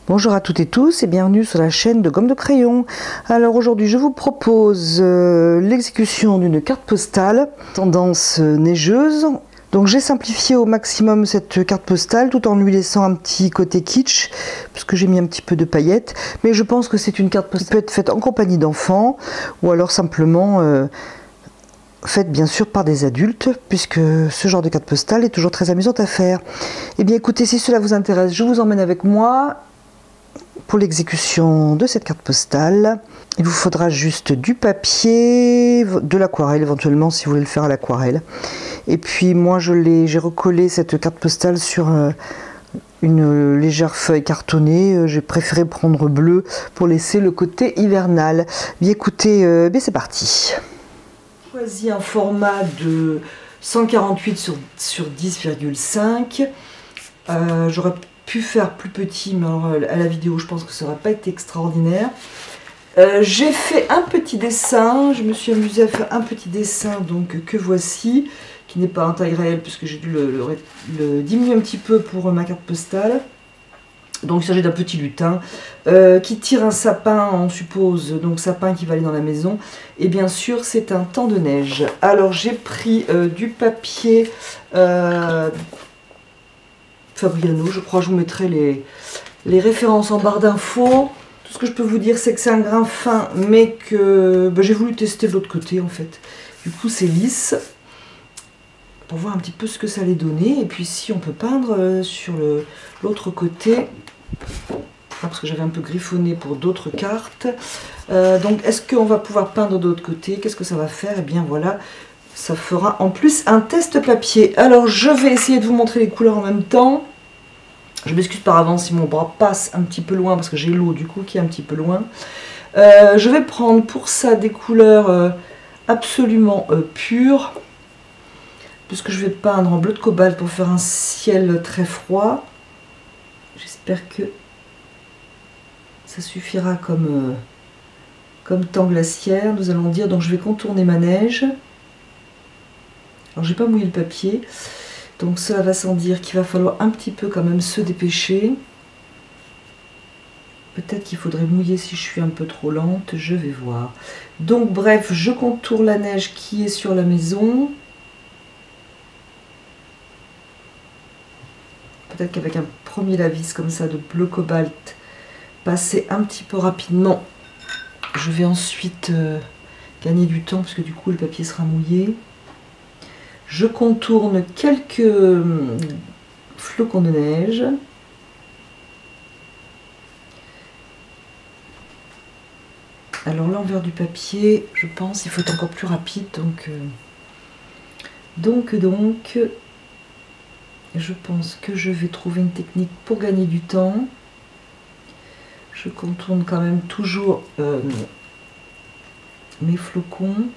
Bonjour à toutes et tous et bienvenue sur la chaîne de Gomme de Crayon. Alors aujourd'hui je vous propose l'exécution d'une carte postale tendance neigeuse. Donc j'ai simplifié au maximum cette carte postale tout en lui laissant un petit côté kitsch puisque j'ai mis un petit peu de paillettes. Mais je pense que c'est une carte postale qui peut être faite en compagnie d'enfants ou alors simplement faite bien sûr par des adultes, puisque ce genre de carte postale est toujours très amusante à faire. Et bien écoutez, si cela vous intéresse, je vous emmène avec moi pour l'exécution de cette carte postale. Il vous faudra juste du papier, de l'aquarelle éventuellement si vous voulez le faire à l'aquarelle. Et puis moi j'ai recollé cette carte postale sur une légère feuille cartonnée. J'ai préféré prendre bleu pour laisser le côté hivernal. Bien écoutez, c'est parti. J'ai choisi un format de 148 sur 10,5. J'aurais pu faire plus petit, mais alors à la vidéo je pense que ça n'aurait pas été extraordinaire. J'ai fait un petit dessin, je me suis amusée à faire un petit dessin donc que voici, qui n'est pas en taille réelle puisque j'ai dû le diminuer un petit peu pour ma carte postale. Donc il s'agit d'un petit lutin qui tire un sapin, on suppose, donc sapin qui va aller dans la maison. Et bien sûr c'est un temps de neige. Alors j'ai pris du papier Fabriano, je crois que je vous mettrai les références en barre d'infos. Tout ce que je peux vous dire c'est que c'est un grain fin mais que j'ai voulu tester de l'autre côté en fait. Du coup c'est lisse pour voir un petit peu ce que ça allait donner. Et puis si on peut peindre sur l'autre côté, parce que j'avais un peu griffonné pour d'autres cartes. Donc est-ce qu'on va pouvoir peindre de l'autre côté? Qu'est-ce que ça va faire? Et bien voilà, ça fera en plus un test papier. Alors je vais essayer de vous montrer les couleurs en même temps. Je m'excuse par avance si mon bras passe un petit peu loin parce que j'ai l'eau du coup qui est un petit peu loin. Je vais prendre pour ça des couleurs absolument pures, puisque je vais peindre en bleu de cobalt pour faire un ciel très froid. J'espère que ça suffira comme temps glaciaire, nous allons dire. Donc je vais contourner ma neige. Alors j'ai pas mouillé le papier, donc cela va sans dire qu'il va falloir un petit peu quand même se dépêcher. Peut-être qu'il faudrait mouiller si je suis un peu trop lente, je vais voir. Donc bref, je contourne la neige qui est sur la maison. Peut-être qu'avec un premier lavis comme ça de bleu cobalt, passer un petit peu rapidement. Je vais ensuite gagner du temps puisque du coup le papier sera mouillé. Je contourne quelques flocons de neige. Alors l'envers du papier, je pense, il faut être encore plus rapide. Donc, je pense que je vais trouver une technique pour gagner du temps. Je contourne quand même toujours mes flocons.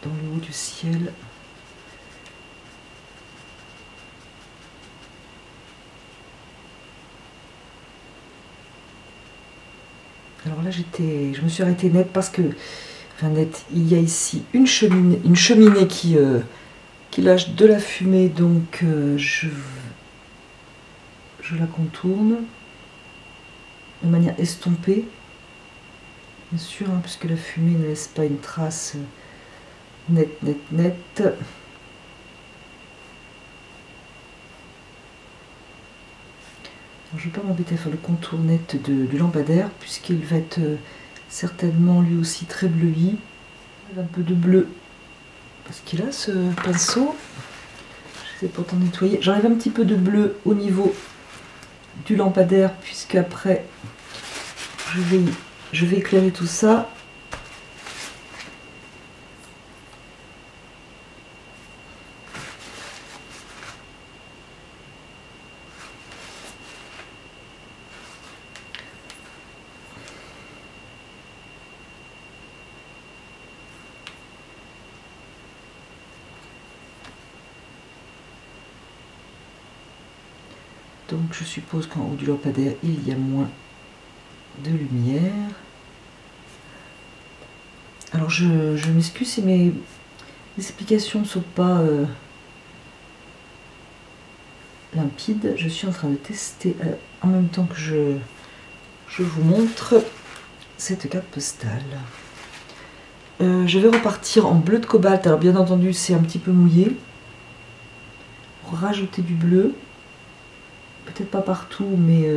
Dans le haut du ciel. Alors là je me suis arrêtée net parce que, enfin net, il y a ici une cheminée qui lâche de la fumée, donc je la contourne de manière estompée, bien sûr, hein, puisque la fumée ne laisse pas une trace nette. Je ne vais pas m'embêter à faire le contour net du lampadaire puisqu'il va être certainement lui aussi très bleui. Un peu de bleu parce qu'il a ce pinceau. Je sais pourtant nettoyer. J'enlève un petit peu de bleu au niveau du lampadaire puisque après je vais éclairer tout ça. Donc je suppose qu'en haut du lampadaire il y a moins de lumière. Alors je m'excuse si Les explications ne sont pas limpides. Je suis en train de tester en même temps que je vous montre cette carte postale. Je vais repartir en bleu de cobalt. Alors bien entendu c'est un petit peu mouillé. Pour rajouter du bleu. Peut-être pas partout, mais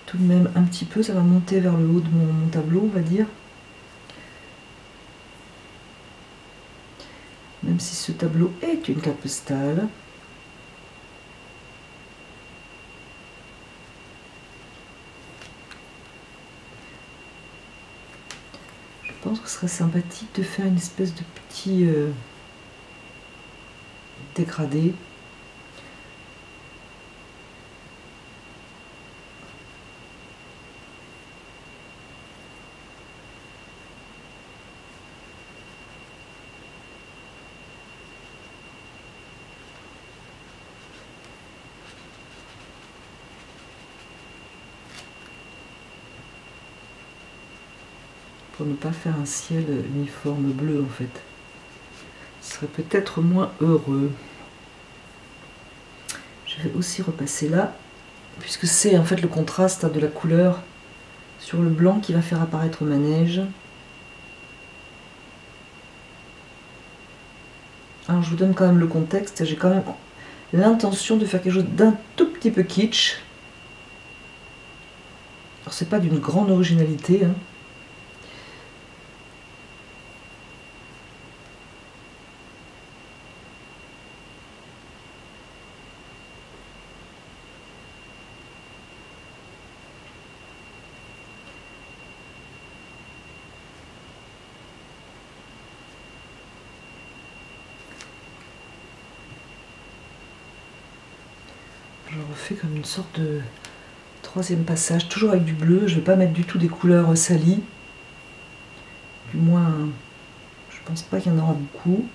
tout de même un petit peu. Ça va monter vers le haut de mon tableau, on va dire. Même si ce tableau est une carte postale. Je pense que ce serait sympathique de faire une espèce de petit dégradé. Pour ne pas faire un ciel uniforme bleu en fait. Ce serait peut-être moins heureux. Je vais aussi repasser là, puisque c'est en fait le contraste de la couleur sur le blanc qui va faire apparaître ma neige. Alors je vous donne quand même le contexte, j'ai quand même l'intention de faire quelque chose d'un tout petit peu kitsch. Alors c'est pas d'une grande originalité, hein. Je refais comme une sorte de troisième passage, toujours avec du bleu. Je ne vais pas mettre du tout des couleurs salies. Du moins, je pense pas qu'il y en aura beaucoup.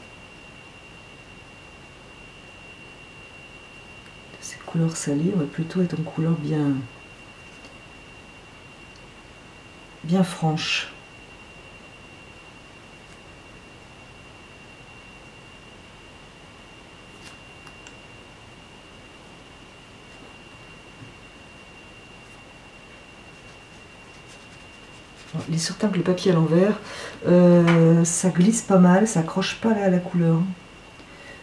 Ces couleurs salies, on va plutôt être en couleur bien franche. Il est certain que le papier à l'envers, ça glisse pas mal, ça accroche pas là à la couleur.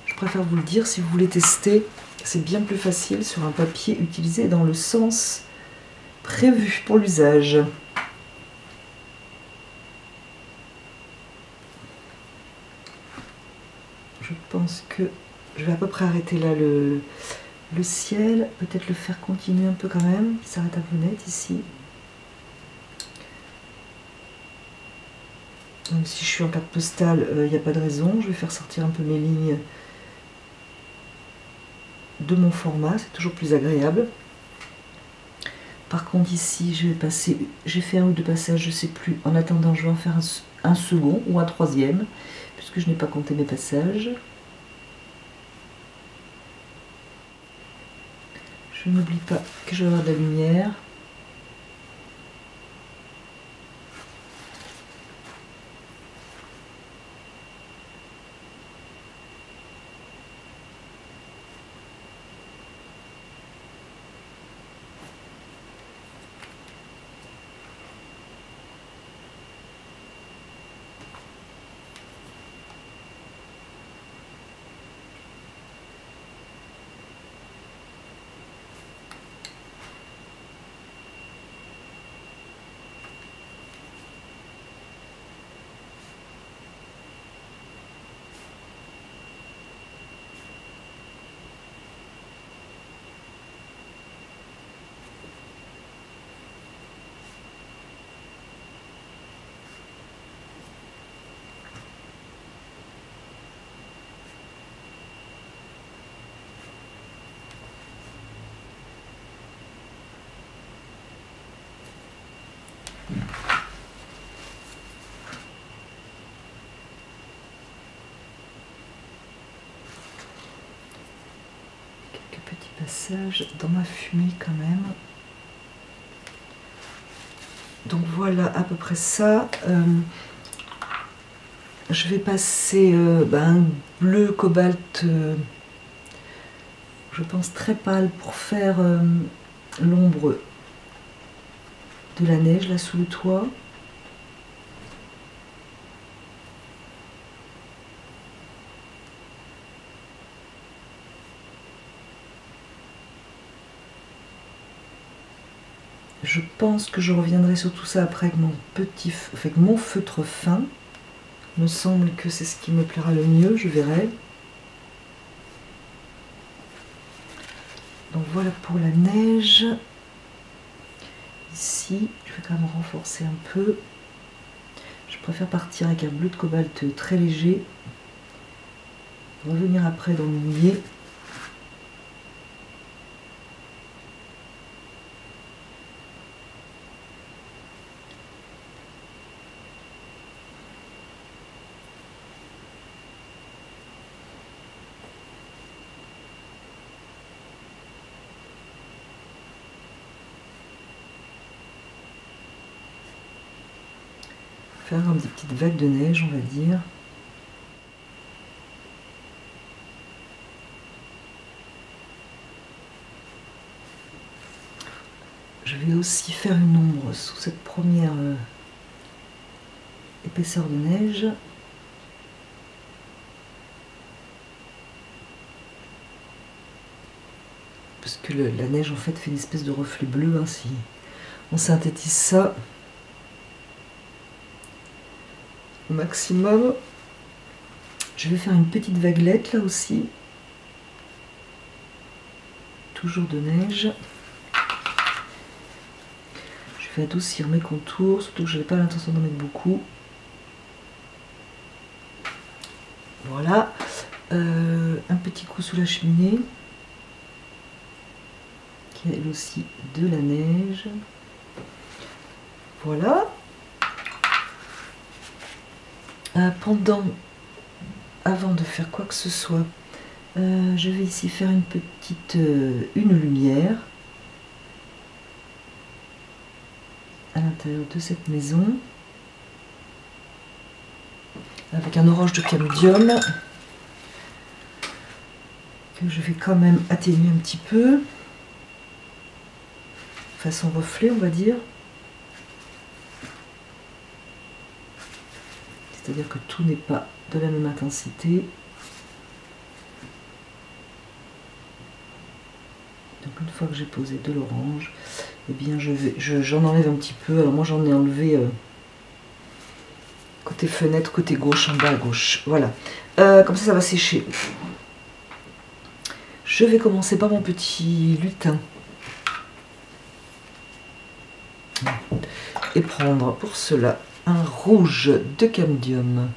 Je préfère vous le dire, si vous voulez tester, c'est bien plus facile sur un papier utilisé dans le sens prévu pour l'usage. Je pense que je vais à peu près arrêter là le ciel, peut-être le faire continuer un peu quand même, il s'arrête un peu net ici. Même si je suis en carte postale, il n'y a pas de raison. Je vais faire sortir un peu mes lignes de mon format, c'est toujours plus agréable. Par contre ici, je vais passer, j'ai fait un ou deux passages, je ne sais plus. En attendant, je vais en faire un second ou un troisième, puisque je n'ai pas compté mes passages. Je n'oublie pas que je vais avoir de la lumière. Passage dans ma fumée quand même. Donc voilà à peu près ça. je vais passer un bleu cobalt, je pense très pâle, pour faire l'ombre de la neige là sous le toit. Je pense que je reviendrai sur tout ça après avec avec mon feutre fin. Il me semble que c'est ce qui me plaira le mieux, je verrai. Donc voilà pour la neige. Ici, je vais quand même renforcer un peu. Je préfère partir avec un bleu de cobalt très léger. Revenir après dans le mouillé. Faire comme des petites vagues de neige, on va dire. Je vais aussi faire une ombre sous cette première épaisseur de neige. Parce que la neige en fait une espèce de reflet bleu, hein, si on synthétise ça au maximum. Je vais faire une petite vaguelette là aussi. Toujours de neige. Je vais adoucir mes contours, surtout que je n'avais pas l'intention d'en mettre beaucoup. Voilà. Un petit coup sous la cheminée. Qui a elle aussi de la neige. Voilà. Avant de faire quoi que ce soit, je vais ici faire une lumière à l'intérieur de cette maison avec un orange de camdium que je vais quand même atténuer un petit peu, façon reflet on va dire. C'est-à-dire que tout n'est pas de la même intensité. Donc une fois que j'ai posé de l'orange, eh bien j'en enlève un petit peu. Alors moi j'en ai enlevé côté fenêtre, côté gauche, en bas à gauche. Voilà. Comme ça va sécher. Je vais commencer par mon petit lutin. Et prendre pour cela un rouge de camdium.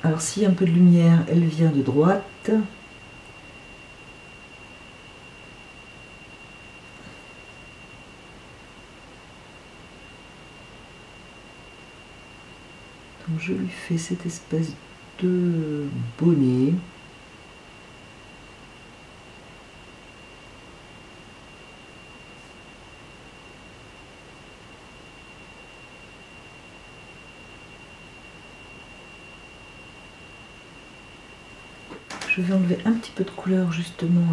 Alors s'il y a un peu de lumière, elle vient de droite. Donc je lui fais cette espèce de bonnet. Je vais enlever un petit peu de couleur justement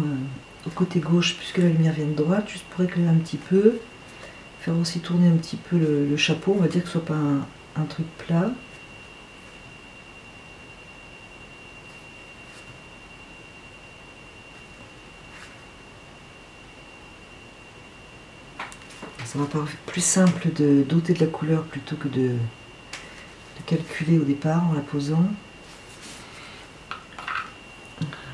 au côté gauche puisque la lumière vient de droite, juste pour éclairer un petit peu. Faire aussi tourner un petit peu le chapeau, on va dire que ce soit pas un truc plat. Ça va paraître plus simple de doter de la couleur plutôt que de calculer au départ en la posant.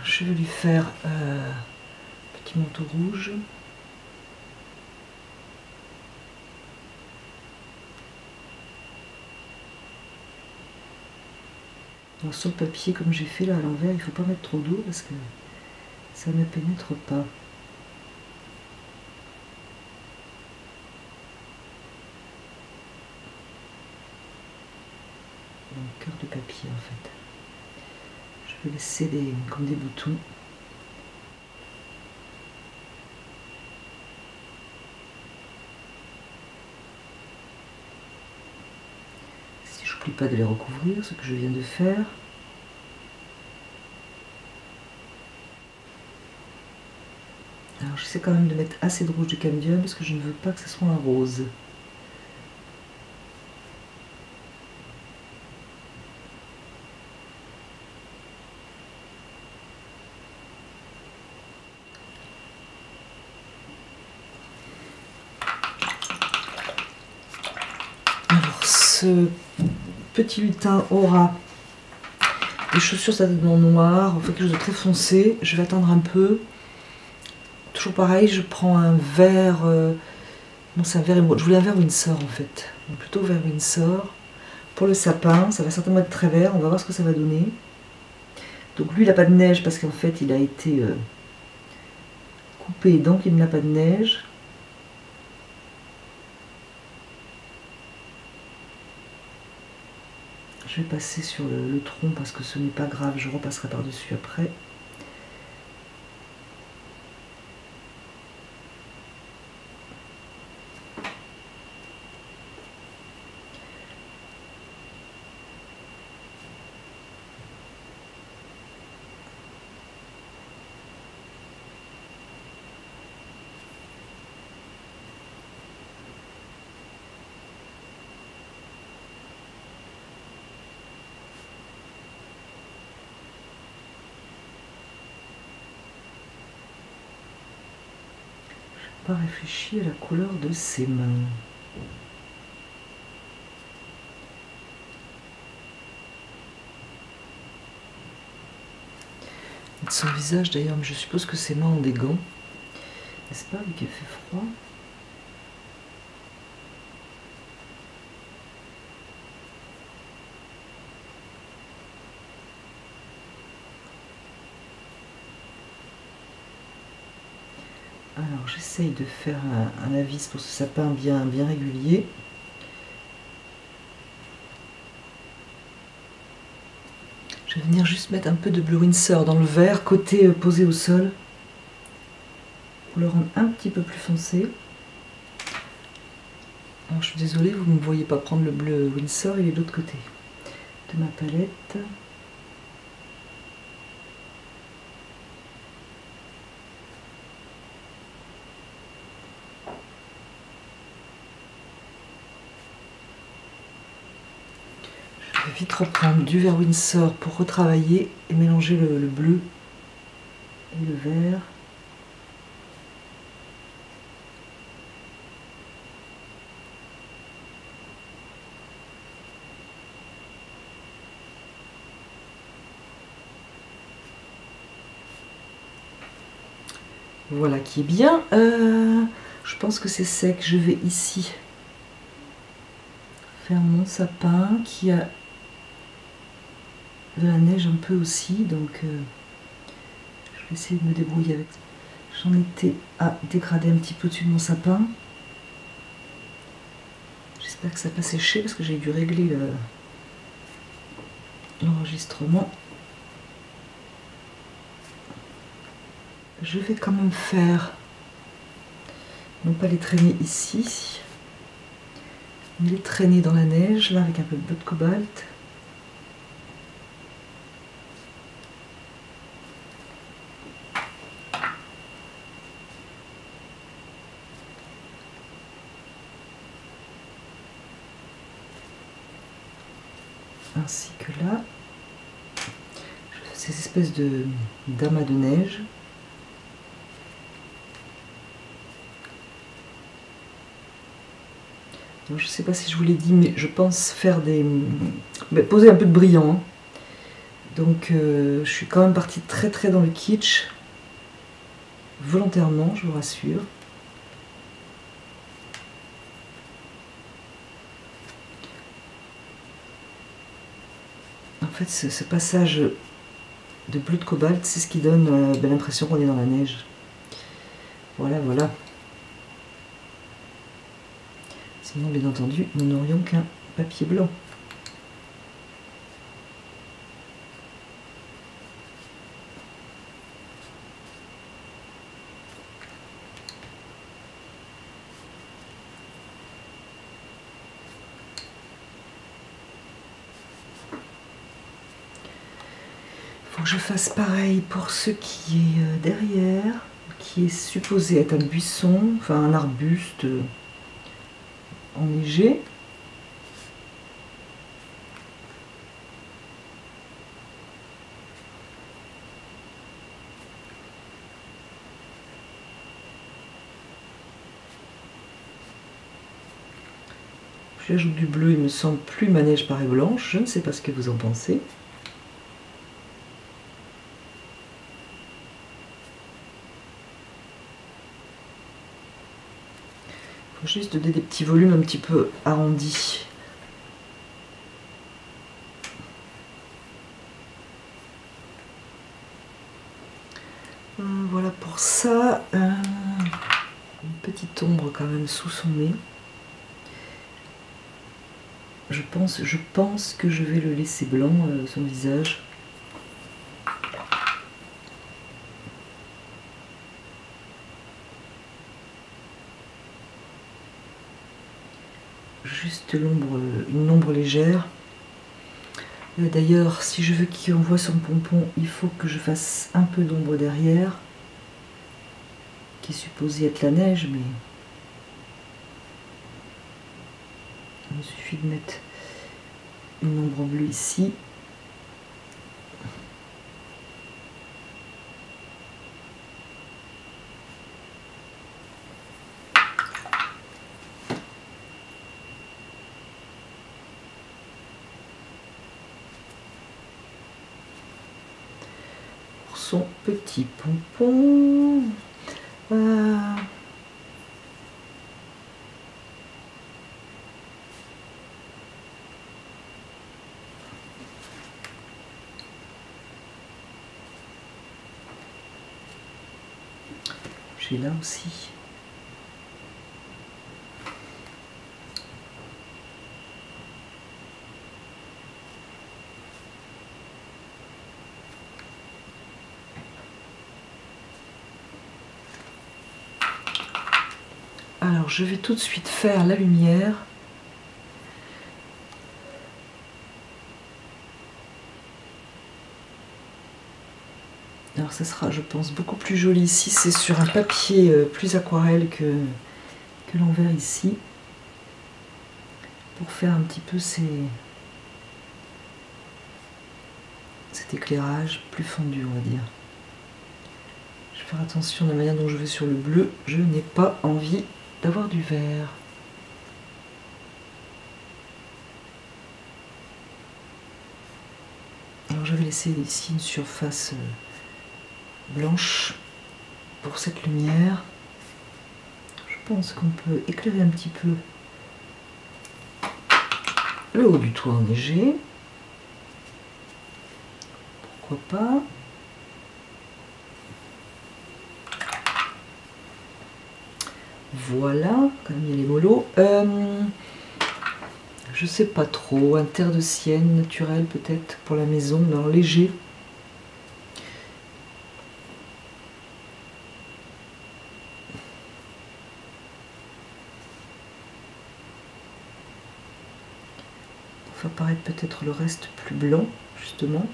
Je vais lui faire un petit manteau rouge. Alors sur le papier, comme j'ai fait là à l'envers, il ne faut pas mettre trop d'eau parce que ça ne pénètre pas. Un cœur de papier en fait. Je vais laisser comme des boutons. N'oublie pas de les recouvrir, ce que je viens de faire. Alors j'essaie quand même de mettre assez de rouge de candium parce que je ne veux pas que ce soit un rose. Alors ce petit lutin aura des chaussures certainement noires, quelque chose de très foncé. Je vais attendre un peu. Toujours pareil, je prends un verre, non c'est un verre émeraude, je voulais un verre Windsor en fait, donc plutôt verre Windsor. Pour le sapin, ça va certainement être très vert, on va voir ce que ça va donner. Donc lui il n'a pas de neige parce qu'en fait il a été coupé, donc il n'a pas de neige. Je vais passer sur le tronc parce que ce n'est pas grave, je repasserai par-dessus après. Pas réfléchi à la couleur de ses mains. De son visage d'ailleurs, mais je suppose que ses mains ont des gants. N'est-ce pas, vu qu'il fait froid? Alors j'essaye de faire un avis pour ce sapin bien régulier. Je vais venir juste mettre un peu de bleu Windsor dans le verre, côté posé au sol, pour le rendre un petit peu plus foncé. Alors je suis désolée, vous ne me voyez pas prendre le bleu Windsor, il est de l'autre côté de ma palette. Je vais vite reprendre du vert Windsor pour retravailler et mélanger le bleu et le vert. Voilà qui est bien. Je pense que c'est sec. Je vais ici faire mon sapin qui a de la neige un peu aussi. Donc je vais essayer de me débrouiller avec ça. J'en étais à dégrader un petit peu au-dessus de mon sapin. J'espère que ça n'a pas séché parce que j'ai dû régler l'enregistrement. Je vais quand même faire, non pas les traîner ici, mais les traîner dans la neige, là avec un peu de bleu de cobalt. Ainsi que là, je fais ces espèces d'amas de neige. Donc, je ne sais pas si je vous l'ai dit, mais je pense faire poser un peu de brillant. Hein. Donc je suis quand même partie très dans le kitsch, volontairement, je vous rassure. En fait, ce passage de bleu de cobalt, c'est ce qui donne l'impression qu'on est dans la neige. Voilà, voilà. Sinon, bien entendu, nous n'aurions qu'un papier blanc. que je fasse pareil pour ce qui est derrière, qui est supposé être un buisson, enfin un arbuste enneigé. J'ajoute du bleu, il me semble plus ma neige paraît blanche, je ne sais pas ce que vous en pensez. Il faut juste donner des petits volumes un petit peu arrondis. Voilà pour ça. Une petite ombre quand même sous son nez. Je pense que je vais le laisser blanc, son visage. Juste l'ombre, une ombre légère. D'ailleurs, si je veux qu'on voit son pompon, il faut que je fasse un peu d'ombre derrière, qui est supposé être la neige, mais il me suffit de mettre une ombre bleue ici. Pour son petit pompon. J'ai là aussi. Alors je vais tout de suite faire la lumière. Alors ça sera, je pense, beaucoup plus joli ici. C'est sur un papier plus aquarelle que l'envers ici. Pour faire un petit peu cet éclairage plus fondu, on va dire. Je vais faire attention à la manière dont je vais sur le bleu. Je n'ai pas envie d'avoir du vert. Alors je vais laisser ici une surface blanche pour cette lumière. Je pense qu'on peut éclairer un petit peu le haut du toit enneigé. Pourquoi pas? Voilà, comme il y a les molos. Je sais pas trop, un terre de sienne naturel peut-être pour la maison, dans léger. Pour faire paraître peut-être le reste plus blanc, justement.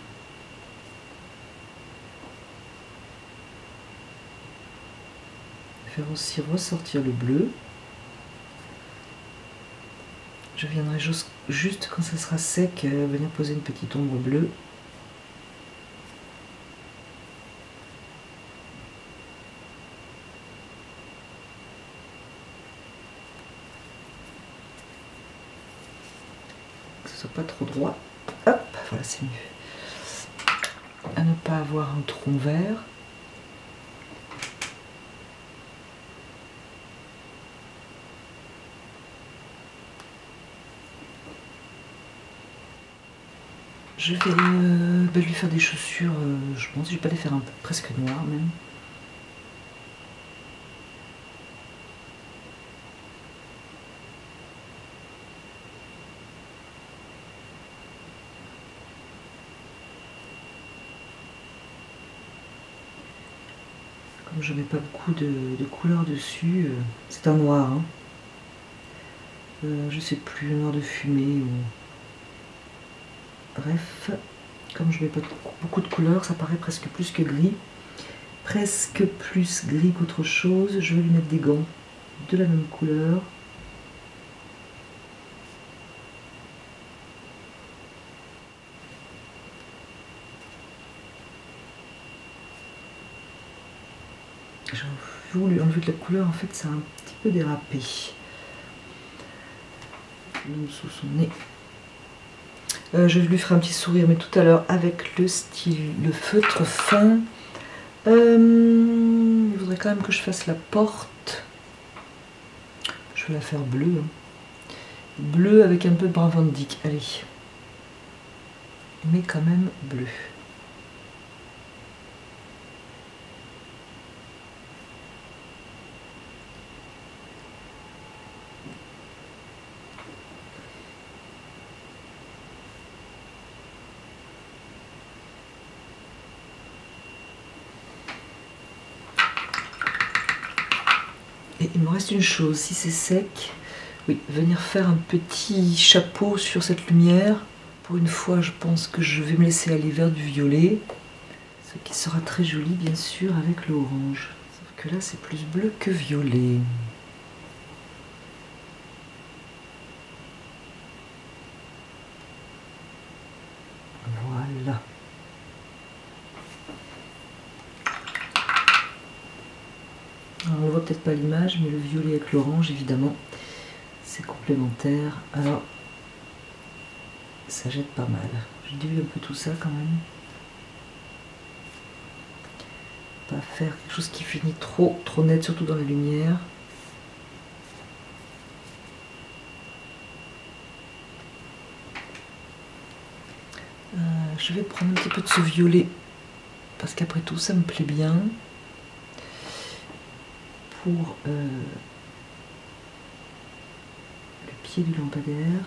Faire aussi ressortir le bleu. Je viendrai juste quand ça sera sec venir poser une petite ombre bleue. Que ce soit pas trop droit. Hop, voilà, c'est mieux. À ne pas avoir un tronc vert. Je vais lui faire des chaussures, je pense que je vais pas les faire presque noires même. Comme je mets pas beaucoup de couleurs dessus, c'est un noir. Hein. Je sais plus, un noir de fumée ou... Bref, Comme je mets pas beaucoup de couleurs, ça paraît presque plus que gris. Presque plus gris qu'autre chose. Je vais lui mettre des gants de la même couleur. J'ai voulu enlever de la couleur, en fait ça a un petit peu dérapé. Donc, sous son nez. Je lui ferai un petit sourire, mais tout à l'heure avec le feutre fin. Il faudrait quand même que je fasse la porte. Je vais la faire bleue. Hein. Bleu avec un peu de brun Van Dyck. Allez. Mais quand même bleu. Et il me reste une chose, si c'est sec, oui, venir faire un petit chapeau sur cette lumière. Pour une fois, je pense que je vais me laisser aller vers du violet, ce qui sera très joli, bien sûr, avec le orange. Sauf que là, c'est plus bleu que violet. Voilà. Alors, on ne voit peut-être pas l'image, mais le violet avec l'orange, évidemment, c'est complémentaire. Alors, ça jette pas mal. Je dilue un peu tout ça quand même. Pas faire quelque chose qui finit trop net, surtout dans la lumière. Je vais prendre un petit peu de ce violet, parce qu'après tout, ça me plaît bien. Pour le pied du lampadaire.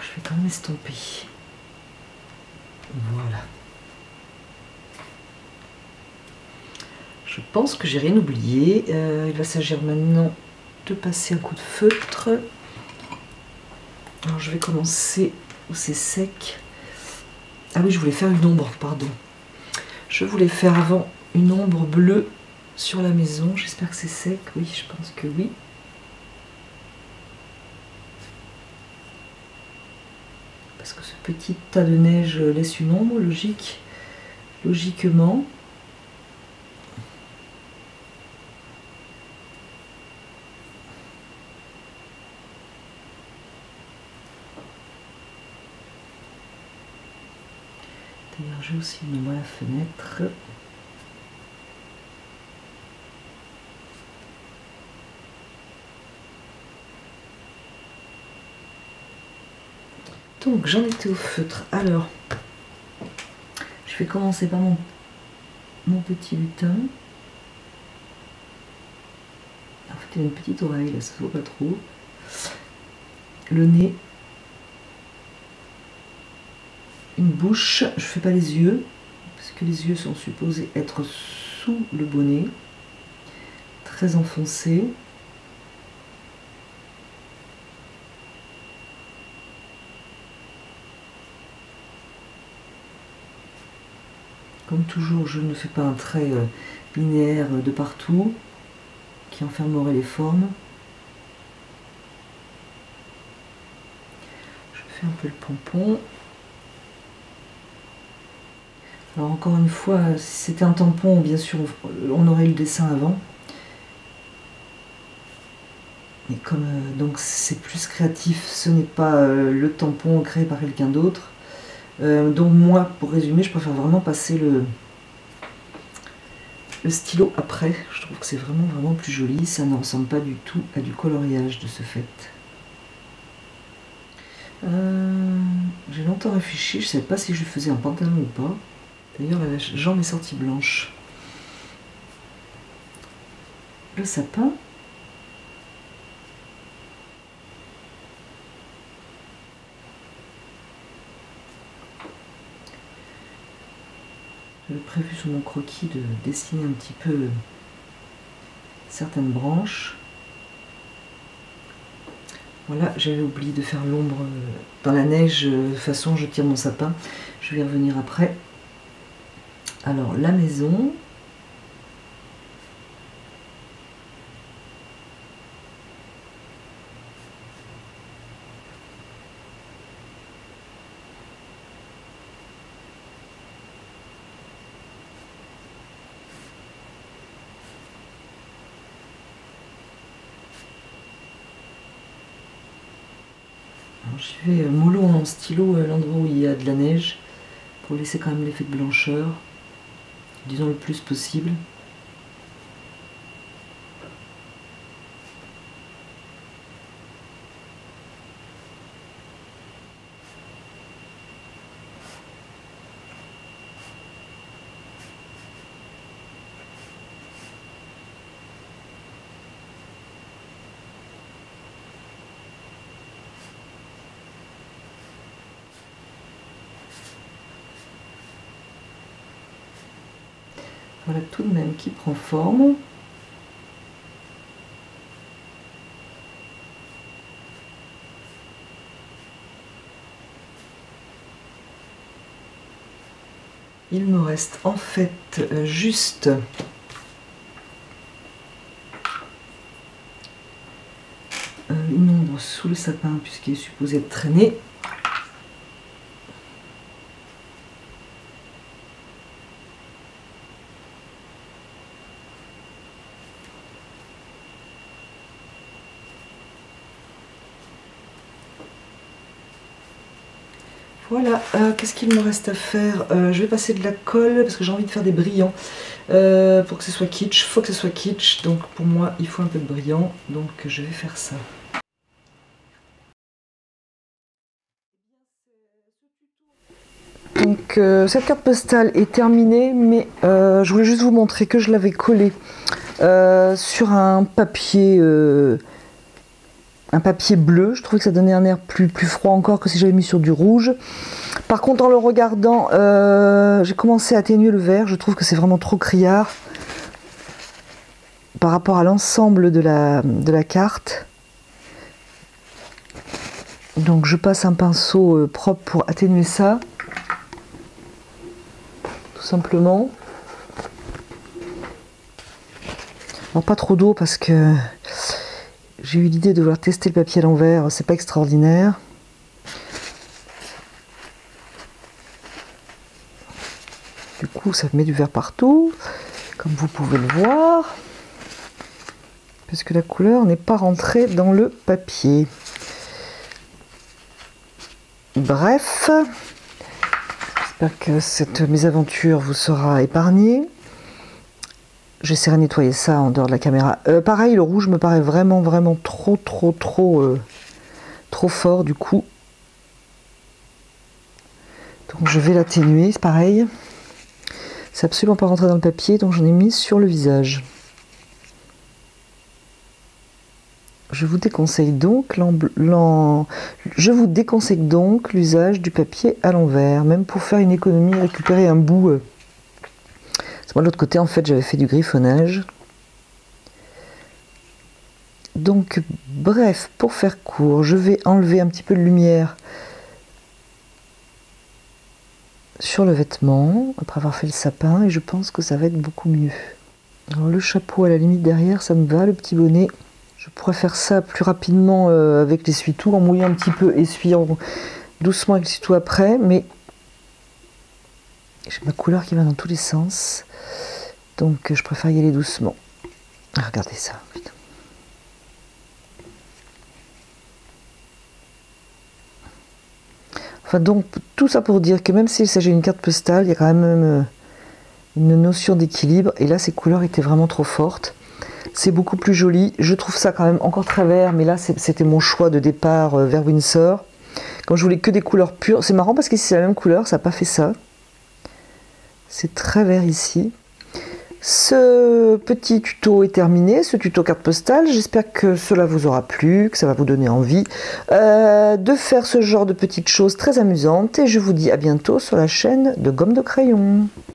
Je vais quand même estomper. Voilà. Je pense que j'ai rien oublié. Il va s'agir maintenant de passer un coup de feutre. Alors je vais commencer où c'est sec. Ah oui, je voulais faire une ombre, pardon. Je voulais faire avant une ombre bleue sur la maison. J'espère que c'est sec. Oui, je pense que oui. Parce que ce petit tas de neige laisse une ombre, logiquement. D'ailleurs, j'ai aussi une ombre à la fenêtre. Donc j'en étais au feutre. Alors, je vais commencer par mon petit lutin. En fait, il y a une petite oreille, là, ça se voit pas trop. Le nez. Une bouche. Je fais pas les yeux, parce que les yeux sont supposés être sous le bonnet. Très enfoncés. Comme toujours, je ne fais pas un trait linéaire de partout qui enfermerait les formes. Je fais un peu le pompon. Alors encore une fois, si c'était un tampon, bien sûr, on aurait eu le dessin avant. Et comme donc c'est plus créatif, ce n'est pas le tampon créé par quelqu'un d'autre. Donc moi, pour résumer, je préfère vraiment passer le stylo après. Je trouve que c'est vraiment plus joli. Ça ne ressemble pas du tout à du coloriage de ce fait. J'ai longtemps réfléchi, je ne savais pas si je faisais un pantalon ou pas. D'ailleurs, la jambe est sortie blanche. Le sapin. J'avais prévu sur mon croquis de dessiner un petit peu certaines branches. Voilà, j'avais oublié de faire l'ombre dans la neige, de toute façon je tire mon sapin, je vais y revenir après. Alors la maison. Je vais mollo en stylo l'endroit où il y a de la neige pour laisser quand même l'effet de blancheur, disons le plus possible. Voilà tout de même qui prend forme. Il me reste en fait juste une ombre sous le sapin puisqu'il est supposé être traîné. Voilà, qu'est-ce qu'il me reste à faire? Je vais passer de la colle parce que j'ai envie de faire des brillants pour que ce soit kitsch. Faut que ce soit kitsch, donc pour moi il faut un peu de brillant, donc je vais faire ça. Donc cette carte postale est terminée, mais je voulais juste vous montrer que je l'avais collée sur un papier bleu. Je trouvais que ça donnait un air plus froid encore que si j'avais mis sur du rouge. Par contre, en le regardant, j'ai commencé à atténuer le vert. Je trouve que c'est vraiment trop criard par rapport à l'ensemble de la carte. Donc je passe un pinceau propre pour atténuer ça. Tout simplement. Alors pas trop d'eau parce que j'ai eu l'idée de vouloir tester le papier à l'envers, c'est pas extraordinaire. Du coup, ça met du vert partout, comme vous pouvez le voir, parce que la couleur n'est pas rentrée dans le papier. Bref, j'espère que cette mésaventure vous sera épargnée. J'essaierai de nettoyer ça en dehors de la caméra. Pareil, le rouge me paraît vraiment trop fort du coup. Donc je vais l'atténuer, c'est pareil. C'est absolument pas rentré dans le papier, donc j'en ai mis sur le visage. Je vous déconseille donc l'usage du papier à l'envers, même pour faire une économie, récupérer un bout. Moi de l'autre côté en fait j'avais fait du griffonnage. Donc bref, pour faire court, je vais enlever un petit peu de lumière sur le vêtement après avoir fait le sapin et je pense que ça va être beaucoup mieux. Alors le chapeau à la limite derrière ça me va, le petit bonnet. Je pourrais faire ça plus rapidement avec l'essuie-tout en mouillant un petit peu, essuyant doucement avec l'essuie-tout après, mais j'ai ma couleur qui va dans tous les sens. Donc je préfère y aller doucement. Ah, regardez ça. Putain. Enfin donc tout ça pour dire que même s'il s'agit d'une carte postale, il y a quand même une notion d'équilibre. Et là ces couleurs étaient vraiment trop fortes. C'est beaucoup plus joli. Je trouve ça quand même encore très vert, mais là c'était mon choix de départ vers Windsor. Quand je voulais que des couleurs pures, c'est marrant parce que si c'est la même couleur, ça n'a pas fait ça. C'est très vert ici. Ce petit tuto est terminé, ce tuto carte postale. J'espère que cela vous aura plu, que ça va vous donner envie de faire ce genre de petites choses très amusantes. Et je vous dis à bientôt sur la chaîne de Gomme de Crayon.